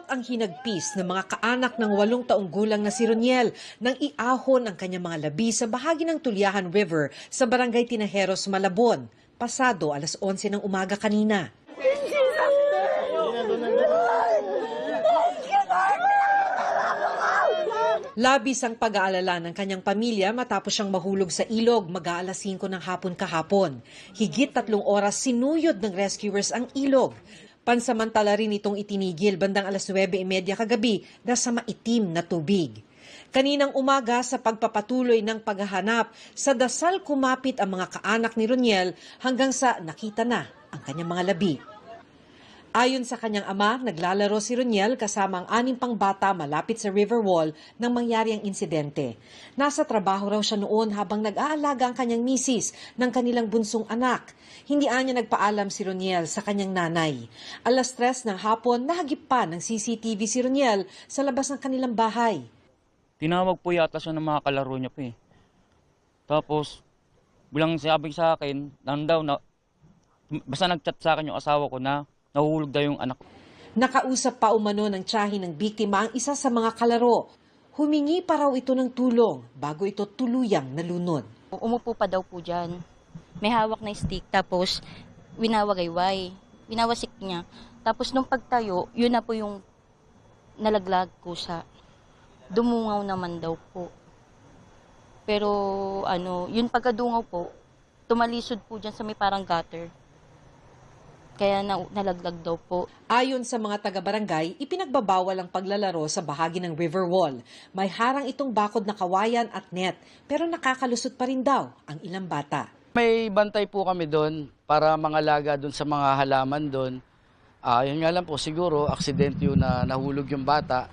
Malungkot ang hinagpis ng mga kaanak ng 8 taong gulang na si Roniel nang iahon ang kanyang mga labi sa bahagi ng Tulyahan River sa Barangay Tinajeros, Malabon, pasado alas 11 ng umaga kanina. Labis ang pag-aalala ng kanyang pamilya matapos siyang mahulog sa ilog mag-aalas 5 ng hapon kahapon. Higit 3 oras sinuyod ng rescuers ang ilog. Pansamantala rin itong itinigil bandang alas 9:30 kagabi na sa maitim na tubig. Kaninang umaga sa pagpapatuloy ng paghahanap, sa dasal kumapit ang mga kaanak ni Roniel hanggang sa nakita na ang kanyang mga labi. Ayon sa kanyang ama, naglalaro si Roniel kasama ang 6 pang bata malapit sa river wall nang mangyari ang insidente. Nasa trabaho raw siya noon habang nag-aalaga ang kanyang misis ng kanilang bunsong anak. Hindi anya nagpaalam si Roniel sa kanyang nanay. Alas 3 ng hapon, nahagip pa ng CCTV si Roniel sa labas ng kanilang bahay. Tinawag po yata siya ng mga kalaro niya po eh. Tapos, bilang sabi sa akin, basta nag-chat sa akin yung asawa ko na nahuhulog daw yung anak. Nakausap pa umano ng tiyahin ng biktima ang isa sa mga kalaro. Humingi pa raw ito ng tulong bago ito tuluyang nalunod. Umupo pa daw po dyan. May hawak na stick, tapos winawagayway. Winawasik niya. Tapos nung pagtayo, yun na po yung nalaglag kusa. Dumungaw naman daw po. Pero yun pagkadungaw po, tumalisod po dyan sa may parang gutter. Kaya nalaglag daw po. Ayon sa mga taga-barangay, ipinagbabawal ang paglalaro sa bahagi ng river wall. May harang itong bakod na kawayan at net, pero nakakalusot pa rin daw ang ilang bata. May bantay po kami doon para mangalaga doon sa mga halaman doon. Yun nga lang po, siguro, aksidente yun na nahulog yung bata.